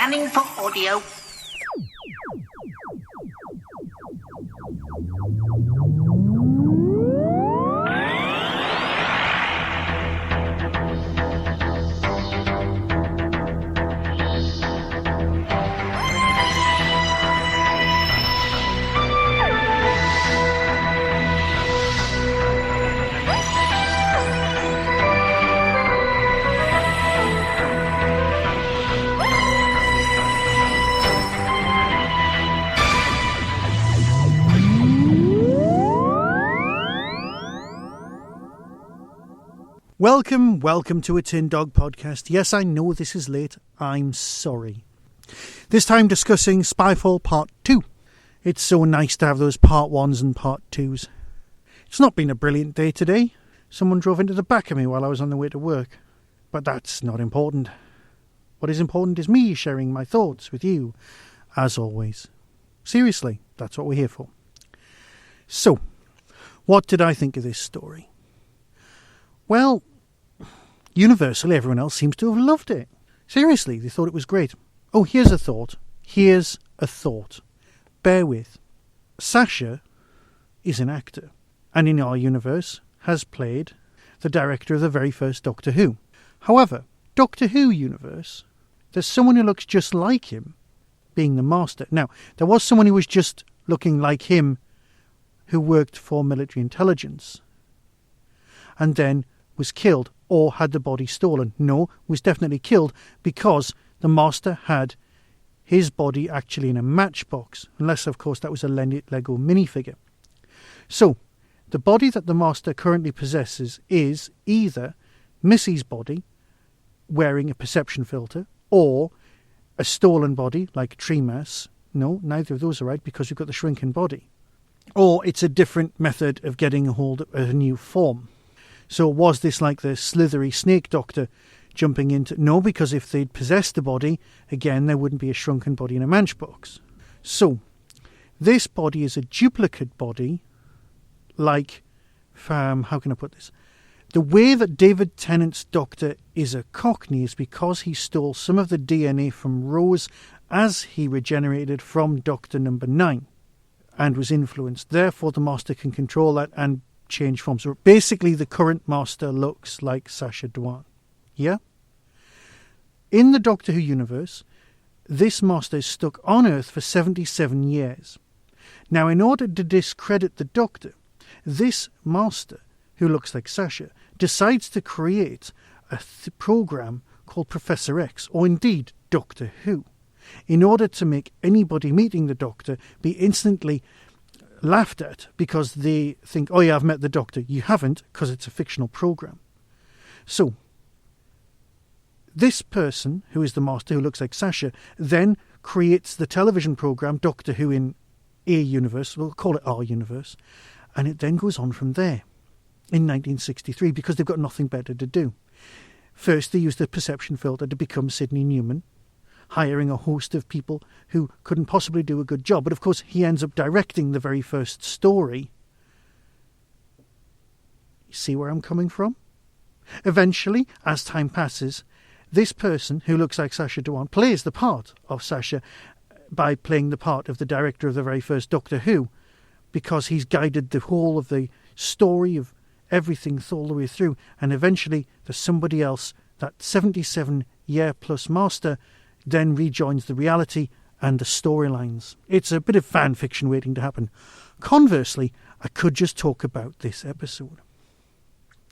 Scanning for audio. Welcome to a Tin Dog podcast. Yes, I know this is late. I'm sorry. This time discussing SpyFall Part 2. It's so nice to have those Part 1s and Part 2s. It's not been a brilliant day today. Someone drove into the back of me while I was on the way to work. But that's not important. What is important is me sharing my thoughts with you, as always. Seriously, that's what we're here for. So, what did I think of this story? Well, universally, everyone else seems to have loved it. Seriously, they thought it was great. Oh, here's a thought. Bear with. Sasha is an actor, and in our universe has played the director of the very first Doctor Who. However, Doctor Who universe, there's someone who looks just like him, being the Master. Now, there was someone who was just looking like him who worked for military intelligence, and then was killed or had the body stolen. No, was definitely killed because the Master had his body actually in a matchbox, unless of course that was a Lego minifigure. So the body that the Master currently possesses is either Missy's body wearing a perception filter or a stolen body like Tremas. No, neither of those are right because we've got the shrinking body. Or it's a different method of getting a hold of a new form. So was this like the slithery snake doctor jumping into... No, because if they'd possessed the body, again, there wouldn't be a shrunken body in a matchbox. So, this body is a duplicate body, like... how can I put this? The way that David Tennant's Doctor is a Cockney is because he stole some of the DNA from Rose as he regenerated from Doctor Number 9 and was influenced. Therefore, the Master can control that and change forms. So basically, the current Master looks like Sacha Dhawan. Yeah? In the Doctor Who universe, this Master is stuck on Earth for 77 years. Now, in order to discredit the Doctor, this Master, who looks like Sacha, decides to create a program called Professor X, or indeed Doctor Who, in order to make anybody meeting the Doctor be instantly laughed at because they think, oh yeah, I've met the Doctor. You haven't, because it's a fictional program. So, this person, who is the Master, who looks like Sacha, then creates the television program Doctor Who in a universe, we'll call it our universe, and it then goes on from there in 1963 because they've got nothing better to do. First, they used the perception filter to become Sidney Newman, hiring a host of people who couldn't possibly do a good job. But of course, he ends up directing the very first story. You see where I'm coming from? Eventually, as time passes, this person, who looks like Sacha Dhawan, plays the part of Sacha by playing the part of the director of the very first Doctor Who, because he's guided the whole of the story of everything all the way through. And eventually, there's somebody else, that 77-year-plus Master, then rejoins the reality and the storylines. It's a bit of fan fiction waiting to happen. Conversely, I could just talk about this episode.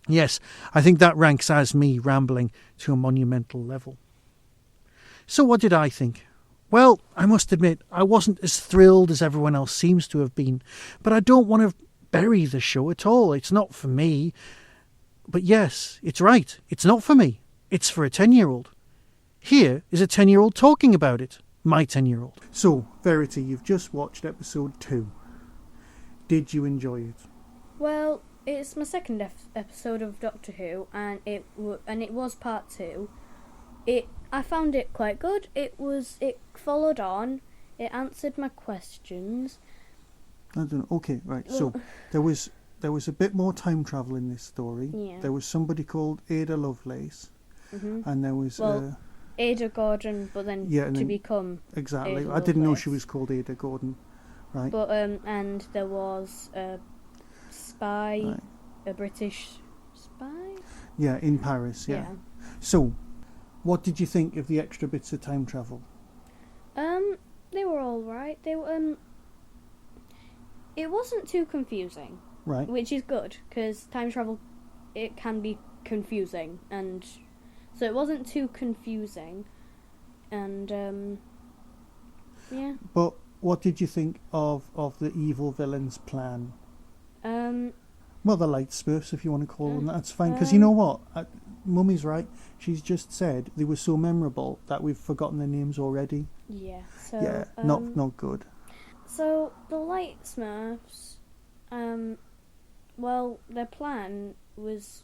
Yes, I think that ranks as me rambling to a monumental level. So what did I think? Well, I must admit, I wasn't as thrilled as everyone else seems to have been, but I don't want to bury the show at all. It's not for me. But yes, it's right. It's not for me. It's for a 10-year-old. Here is a 10-year-old talking about it. My 10-year-old. So, Verity, you've just watched episode 2. Did you enjoy it? Well, it's my second episode of Doctor Who, and it was part 2. I found it quite good. It followed on. It answered my questions. I don't know. Okay, right. So there was a bit more time travel in this story. Yeah. There was somebody called Ada Lovelace, and there was Ada Gordon, but then become exactly. Ada I didn't know she Lovelace. was called Ada Gordon, right? But and there was a spy, Right. a British spy. Yeah, in Paris. Yeah. So, what did you think of the extra bits of time travel? They were all right. They were It wasn't too confusing, Right. which is good because time travel, it can be confusing, and so it wasn't too confusing, and yeah. But what did you think of the evil villain's plan? Well, the light smurfs, if you want to call them that, that's fine. Because you know what? Mummy's right. She's just said they were so memorable that we've forgotten their names already. Yeah. So, yeah, not good. So the light smurfs, well, their plan was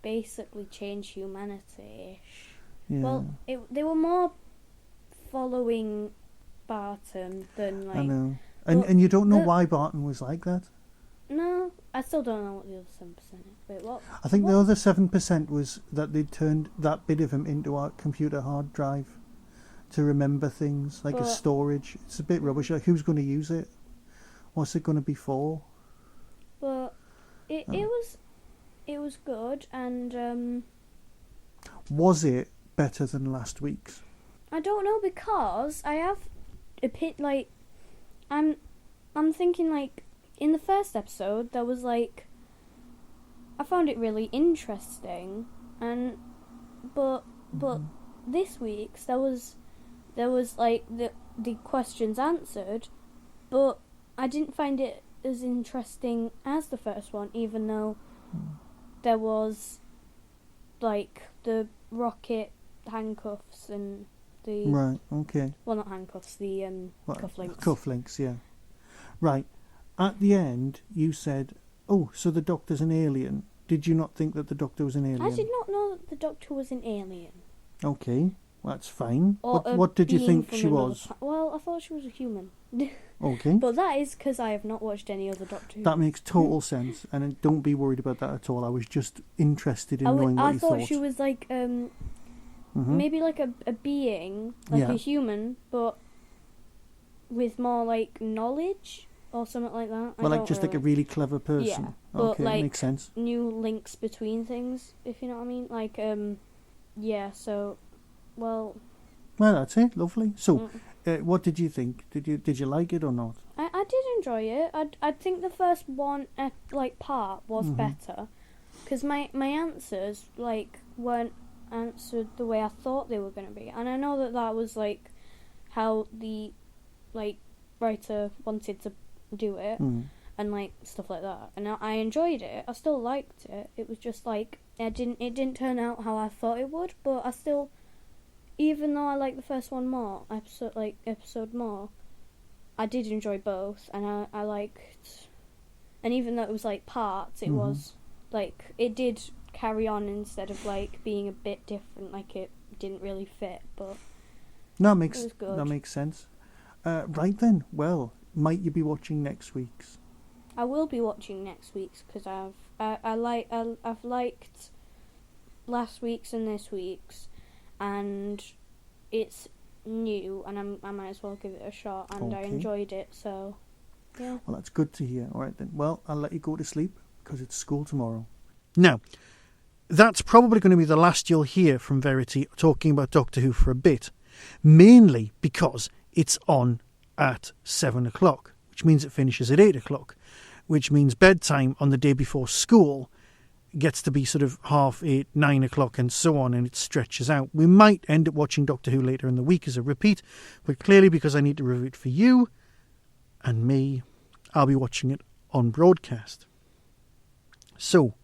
basically change humanity-ish. Yeah. Well, they were more following Barton than like. I know, and you don't know why Barton was like that. No, I still don't know what the other 7% is. Wait, what? I think the other 7% was that they'd turned that bit of him into a computer hard drive to remember things, like a storage. It's a bit rubbish. Like, who's going to use it? What's it going to be for? But it was good, and was it better than last week's? I don't know, because I have a bit like I'm thinking like in the first episode there was like I found it really interesting, and but this week's there was like the questions answered, but I didn't find it as interesting as the first one, even though there was like the rocket handcuffs and the right, okay. Well, not handcuffs, the cufflinks. Cufflinks, yeah. Right. At the end, you said, "Oh, so the Doctor's an alien." Did you not think that the Doctor was an alien? I did not know that the Doctor was an alien. Okay, well, that's fine. Or what did you think she was? Well, I thought she was a human. Okay. But that is because I have not watched any other Doctor Who. That makes total sense, and don't be worried about that at all. I was just interested in knowing what you thought. I thought she was like maybe like a being, like a human, but with more like knowledge or something like that. Well, like just like a really clever person. Yeah, but okay, like makes sense. New links between things, if you know what I mean. Like yeah. So, well, that's it. Lovely. So, what did you think? Did you like it or not? I did enjoy it. I think the first one part was better, because my answers like weren't answered the way I thought they were going to be, and I know that was like how the like writer wanted to do it, and like stuff like that. And I enjoyed it. I still liked it. It was just like it didn't turn out how I thought it would, but I still, even though I liked the first one more, episode more, I did enjoy both, and I liked, and even though it was like parts, it was like it did carry on instead of like being a bit different, like it didn't really fit, but that makes sense. Right then, well, might you be watching next week's? I will be watching next week's, because I've liked last week's and this week's, and it's new, and I might as well give it a shot, and I enjoyed it, so yeah. Well, that's good to hear. All right then, well, I'll let you go to sleep because it's school tomorrow. Now, that's probably going to be the last you'll hear from Verity talking about Doctor Who for a bit, mainly because it's on at 7 o'clock, which means it finishes at 8 o'clock, which means bedtime on the day before school gets to be sort of 8:30, 9 o'clock and so on, and it stretches out. We might end up watching Doctor Who later in the week as a repeat, but clearly because I need to review it for you and me, I'll be watching it on broadcast. So,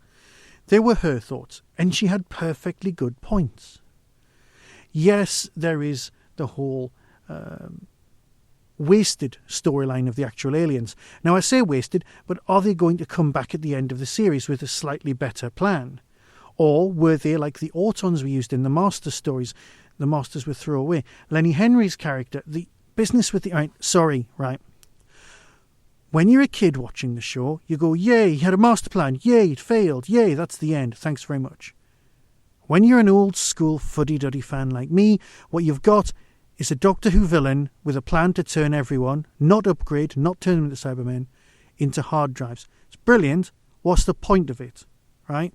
there were her thoughts, and she had perfectly good points. Yes, there is the whole wasted storyline of the actual aliens. Now, I say wasted, but are they going to come back at the end of the series with a slightly better plan? Or were they like the Autons we used in the Master stories? The Masters were throwaway. Lenny Henry's character, the business with the... Right. When you're a kid watching the show, you go, yay, he had a master plan, yay, it failed, yay, that's the end, thanks very much. When you're an old school fuddy-duddy fan like me, what you've got is a Doctor Who villain with a plan to turn everyone, not upgrade, not turn them into Cybermen, into hard drives. It's brilliant. What's the point of it, right?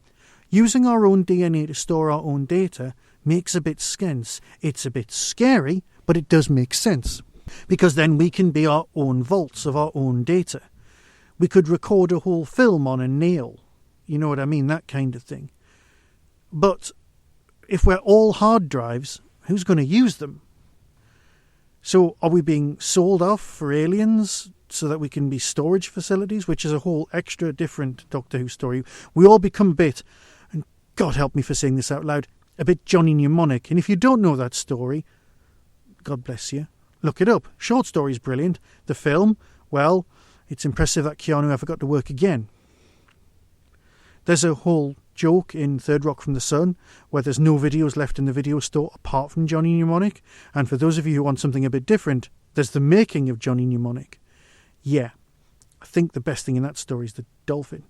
Using our own DNA to store our own data makes a bit sense. It's a bit scary, but it does make sense. Because then we can be our own vaults of our own data. We could record a whole film on a nail. You know what I mean? That kind of thing. But if we're all hard drives, who's going to use them? So are we being sold off for aliens so that we can be storage facilities, which is a whole extra different Doctor Who story? We all become a bit, and God help me for saying this out loud, a bit Johnny Mnemonic. And if you don't know that story, God bless you, look it up. Short story's brilliant. The film, well, it's impressive that Keanu ever got to work again. There's a whole joke in Third Rock from the Sun where there's no videos left in the video store apart from Johnny Mnemonic. And for those of you who want something a bit different, there's the making of Johnny Mnemonic. Yeah, I think the best thing in that story is the dolphin.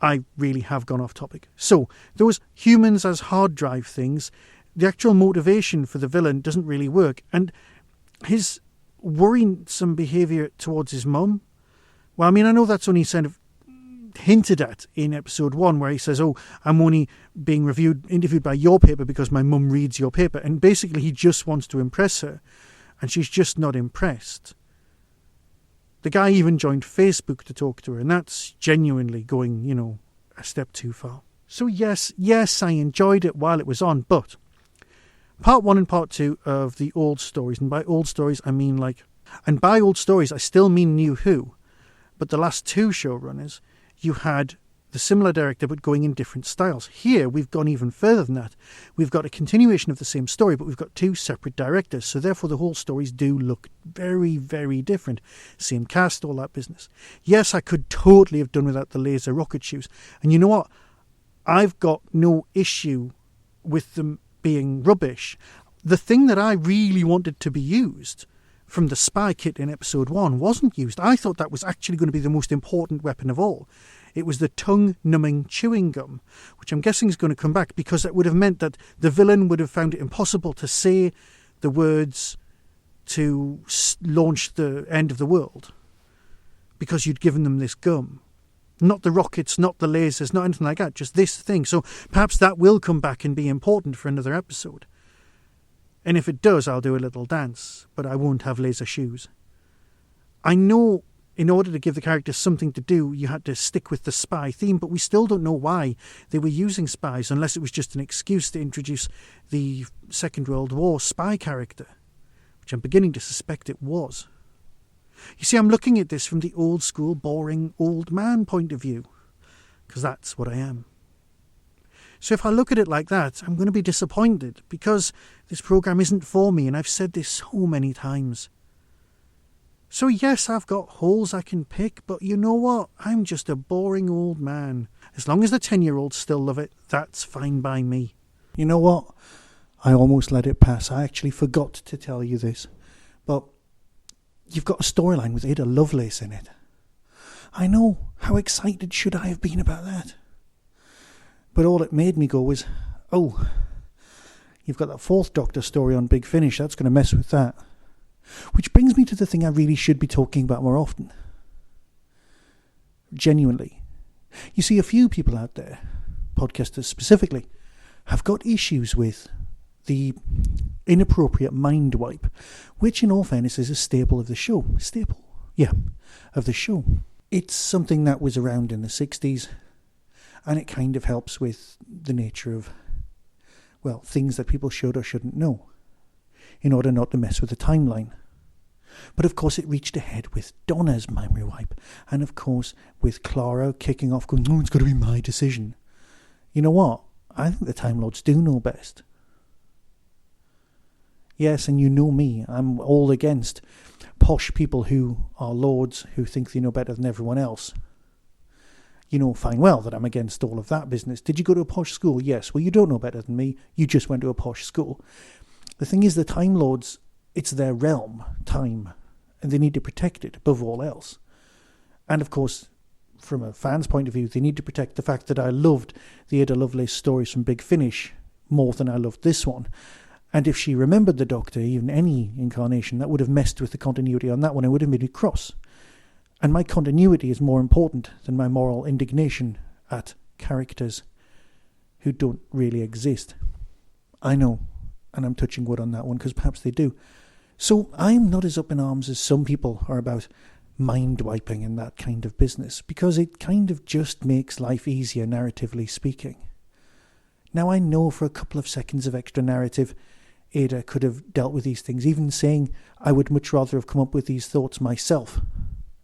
I really have gone off topic. So, those humans as hard drive things, the actual motivation for the villain doesn't really work. And his worrisome behaviour towards his mum, well, I mean, I know that's only kind of hinted at in episode 1 where he says, oh, I'm only being interviewed by your paper because my mum reads your paper. And basically he just wants to impress her. And she's just not impressed. The guy even joined Facebook to talk to her, and that's genuinely going, a step too far. So yes, I enjoyed it while it was on, but part 1 and part 2 of the old stories, and by old stories I mean and by old stories I still mean New Who, but the last 2 showrunners, you had the similar director but going in different styles. Here we've gone even further than that. We've got a continuation of the same story, but we've got 2 separate directors, so therefore the whole stories do look very, very different. Same cast, all that business. Yes, I could totally have done without the laser rocket shoes, and you know what? I've got no issue with them being rubbish. The thing that I really wanted to be used from the spy kit in episode 1 wasn't used. I thought that was actually going to be the most important weapon of all. It was the tongue-numbing chewing gum, which I'm guessing is going to come back because it would have meant that the villain would have found it impossible to say the words to launch the end of the world because you'd given them this gum. Not the rockets, not the lasers, not anything like that, just this thing. So perhaps that will come back and be important for another episode. And if it does, I'll do a little dance, but I won't have laser shoes. I know in order to give the characters something to do, you had to stick with the spy theme, but we still don't know why they were using spies, unless it was just an excuse to introduce the Second World War spy character, which I'm beginning to suspect it was. You see, I'm looking at this from the old school, boring, old man point of view, because that's what I am. So if I look at it like that, I'm going to be disappointed, because this programme isn't for me, and I've said this so many times. So yes, I've got holes I can pick, but you know what? I'm just a boring old man. As long as the 10-year-olds still love it, that's fine by me. You know what? I almost let it pass. I actually forgot to tell you this. But you've got a storyline with Ada Lovelace in it. I know. How excited should I have been about that? But all it made me go was, oh, you've got that 4th Doctor story on Big Finish. That's going to mess with that. Which brings me to the thing I really should be talking about more often. Genuinely. You see, a few people out there, podcasters specifically, have got issues with the inappropriate mind wipe, which in all fairness is a staple of the show. Of the show. It's something that was around in the 60s, and it kind of helps with the nature of, well, things that people should or shouldn't know, in order not to mess with the timeline. But of course it reached a head with Donna's memory wipe, and of course with Clara kicking off going, oh, it's got to be my decision. You know what? I think the Time Lords do know best. Yes, and you know me, I'm all against posh people who are lords who think they know better than everyone else. You know fine well that I'm against all of that business. Did you go to a posh school? Yes. Well, you don't know better than me. You just went to a posh school. The thing is, the Time Lords, it's their realm, time, and they need to protect it above all else. And of course, from a fan's point of view, they need to protect the fact that I loved the Ada Lovelace stories from Big Finish more than I loved this one. And if she remembered the Doctor, even any incarnation, that would have messed with the continuity on that one. It would have made me cross. And my continuity is more important than my moral indignation at characters who don't really exist. I know, and I'm touching wood on that one, because perhaps they do. So I'm not as up in arms as some people are about mind-wiping and that kind of business, because it kind of just makes life easier, narratively speaking. Now, I know for a couple of seconds of extra narrative, Ada could have dealt with these things, even saying I would much rather have come up with these thoughts myself,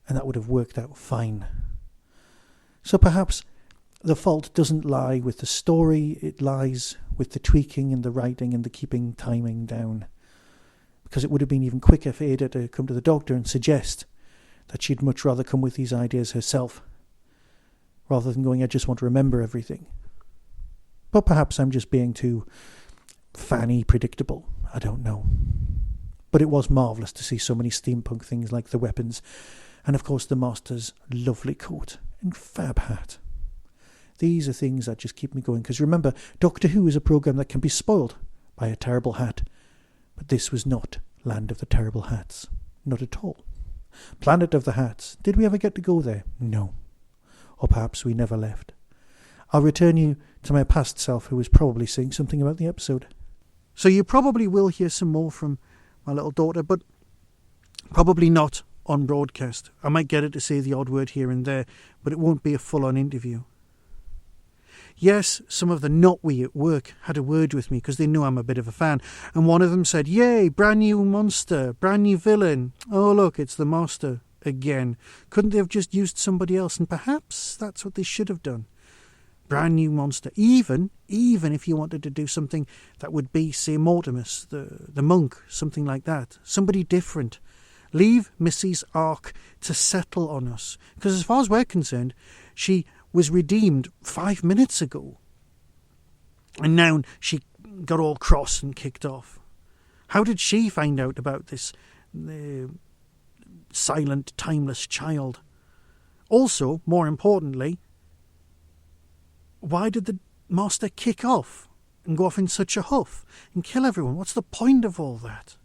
and that would have worked out fine. So perhaps the fault doesn't lie with the story, it lies with the tweaking and the writing and the keeping timing down. Because it would have been even quicker for Ada to come to the Doctor and suggest that she'd much rather come with these ideas herself, rather than going, I just want to remember everything. But perhaps I'm just being too fanny predictable. I don't know. But it was marvellous to see so many steampunk things like the weapons, and of course the Master's lovely coat and fab hat. These are things that just keep me going, because remember, Doctor Who is a programme that can be spoiled by a terrible hat. But this was not Land of the Terrible Hats. Not at all. Planet of the Hats. Did we ever get to go there? No. Or perhaps we never left. I'll return you to my past self, who was probably saying something about the episode. So you probably will hear some more from my little daughter, but probably not on broadcast. I might get her to say the odd word here and there, but it won't be a full-on interview. Yes, some of the not-we at work had a word with me because they knew I'm a bit of a fan, and one of them said, "Yay, brand new monster, brand new villain. Oh, look, it's the Master again. Couldn't they have just used somebody else?" And perhaps that's what they should have done. Brand new monster. Even if you wanted to do something that would be, say, Mortimus, the monk, something like that. Somebody different. Leave Missy's arc to settle on us. Because as far as we're concerned, she was redeemed 5 minutes ago. And now she got all cross and kicked off. How did she find out about this silent, timeless child? Also, more importantly, why did the Master kick off and go off in such a huff and kill everyone? What's the point of all that?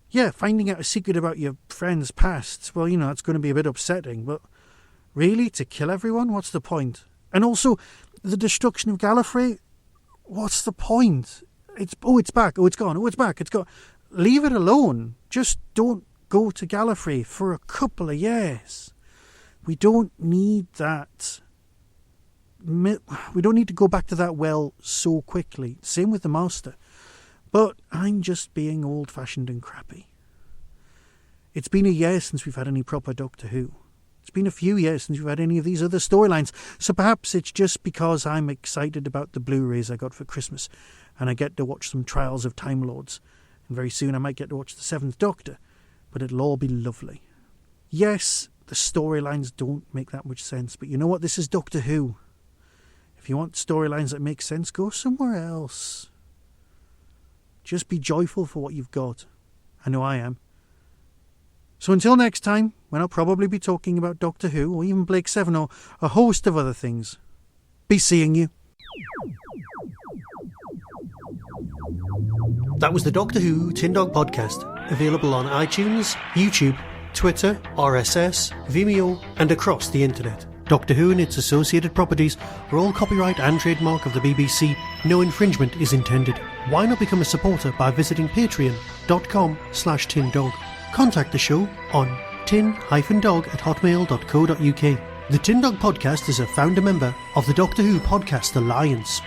Yeah, finding out a secret about your friend's past, well, it's going to be a bit upsetting, but really, to kill everyone? What's the point? And also, the destruction of Gallifrey? What's the point? It's back. Oh, it's gone. Oh, it's back. It's gone. Leave it alone. Just don't go to Gallifrey for a couple of years. We don't need that. We don't need to go back to that well so quickly. Same with the Master. But I'm just being old-fashioned and crappy. It's been a year since we've had any proper Doctor Who. It's been a few years since we've had any of these other storylines, so perhaps it's just because I'm excited about the Blu-rays I got for Christmas, and I get to watch some Trials of Time Lords, and very soon I might get to watch the 7th Doctor, but it'll all be lovely. Yes, the storylines don't make that much sense, but you know what? This is Doctor Who. If you want storylines that make sense, go somewhere else. Just be joyful for what you've got. I know I am. So until next time, when I'll probably be talking about Doctor Who, or even Blake 7, or a host of other things, be seeing you. That was the Doctor Who Tin Dog Podcast, available on iTunes, YouTube, Twitter, RSS, Vimeo, and across the internet. Doctor Who and its associated properties are all copyright and trademark of the BBC. No infringement is intended. Why not become a supporter by visiting patreon.com/tindog. Contact the show on tin-dog@hotmail.co.uk. The Tin Dog Podcast is a founder member of the Doctor Who Podcast Alliance.